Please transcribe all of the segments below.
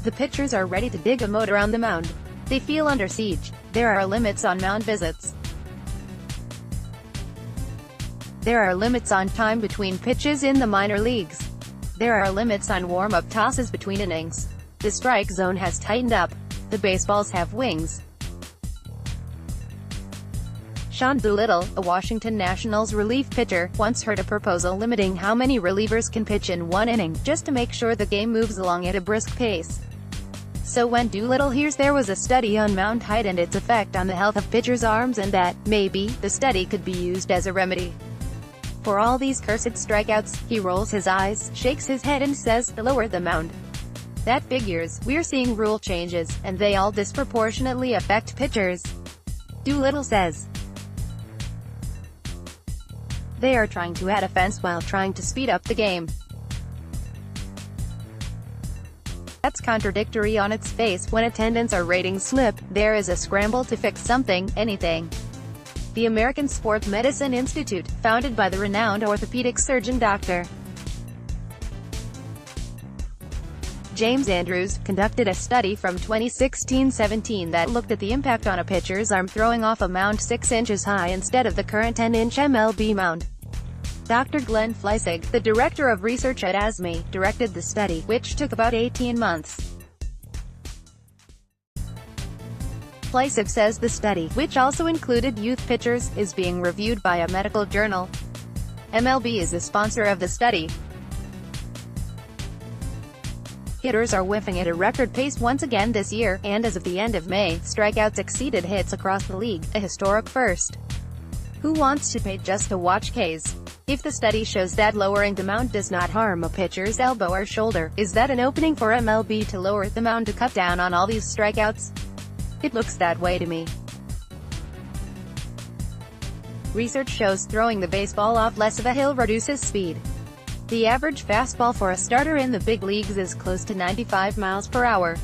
The pitchers are ready to dig a moat around the mound. They feel under siege. There are limits on mound visits. There are limits on time between pitches in the minor leagues. There are limits on warm-up tosses between innings. The strike zone has tightened up. The baseballs have wings. Doolittle, a Washington Nationals relief pitcher, once heard a proposal limiting how many relievers can pitch in one inning, just to make sure the game moves along at a brisk pace. So when Doolittle hears there was a study on mound height and its effect on the health of pitchers' arms and that, maybe, the study could be used as a remedy for all these cursed strikeouts, he rolls his eyes, shakes his head and says, lower the mound. That figures. We're seeing rule changes, and they all disproportionately affect pitchers. Doolittle says they are trying to add offense while trying to speed up the game. That's contradictory on its face. When attendance or ratings slip, there is a scramble to fix something, anything. The American Sports Medicine Institute, founded by the renowned orthopedic surgeon Dr. James Andrews, conducted a study from 2016-17 that looked at the impact on a pitcher's arm throwing off a mound 6 inches high instead of the current 10-inch MLB mound. Dr. Glenn Fleissig, the director of research at ASME, directed the study, which took about 18 months. Fleissig says the study, which also included youth pitchers, is being reviewed by a medical journal. MLB is the sponsor of the study. Hitters are whiffing at a record pace once again this year, and as of the end of May, strikeouts exceeded hits across the league, a historic first. Who wants to pay just to watch Ks? If the study shows that lowering the mound does not harm a pitcher's elbow or shoulder, is that an opening for MLB to lower the mound to cut down on all these strikeouts? It looks that way to me. Research shows throwing the baseball off less of a hill reduces speed. The average fastball for a starter in the big leagues is close to 95 miles per hour.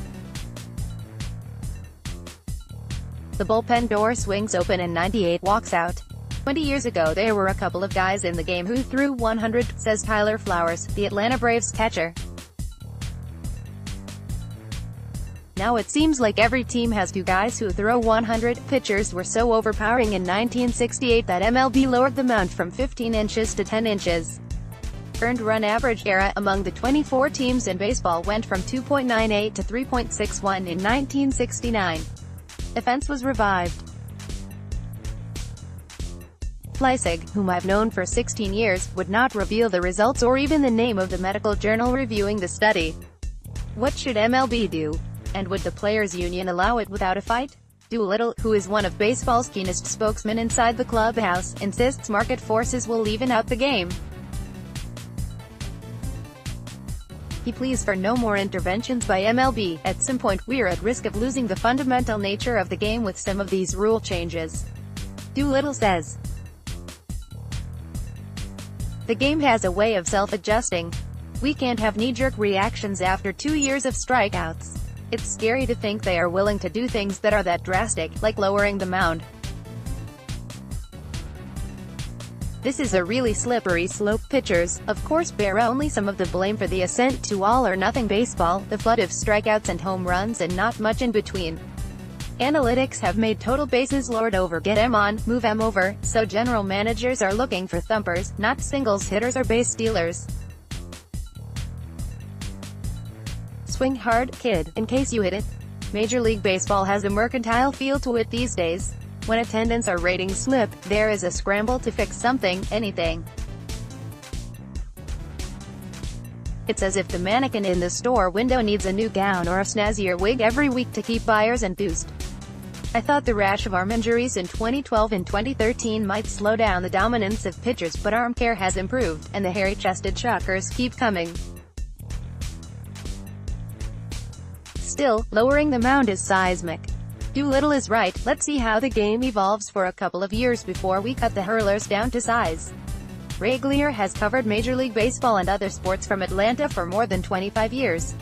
The bullpen door swings open and 98 walks out. 20 years ago there were a couple of guys in the game who threw 100, says Tyler Flowers, the Atlanta Braves catcher. Now it seems like every team has 2 guys who throw 100. Pitchers were so overpowering in 1968 that MLB lowered the mound from 15 inches to 10 inches. Earned run average era among the 24 teams in baseball went from 2.98 to 3.61 in 1969. Offense was revived. Fleissig, whom I've known for 16 years, would not reveal the results or even the name of the medical journal reviewing the study. What should MLB do? And would the players' union allow it without a fight? Doolittle, who is one of baseball's keenest spokesmen inside the clubhouse, insists market forces will even out the game. He pleads for no more interventions by MLB. At some point we're at risk of losing the fundamental nature of the game with some of these rule changes. Doolittle says the game has a way of self-adjusting. We can't have knee-jerk reactions after 2 years of strikeouts. It's scary to think they are willing to do things that are that drastic, like lowering the mound. This is a really slippery slope. Pitchers, of course, bear only some of the blame for the ascent to all-or-nothing baseball, the flood of strikeouts and home runs and not much in between. Analytics have made total bases lord over get 'em on, move 'em over, so general managers are looking for thumpers, not singles hitters or base stealers. Swing hard, kid, in case you hit it. Major League Baseball has a mercantile feel to it these days. When attendance or ratings slip, there is a scramble to fix something, anything. It's as if the mannequin in the store window needs a new gown or a snazzier wig every week to keep buyers enthused. I thought the rash of arm injuries in 2012 and 2013 might slow down the dominance of pitchers, but arm care has improved, and the hairy-chested shockers keep coming. Still, lowering the mound is seismic. Doolittle is right. Let's see how the game evolves for a couple of years before we cut the hurlers down to size. Ray Glier has covered Major League Baseball and other sports from Atlanta for more than 25 years.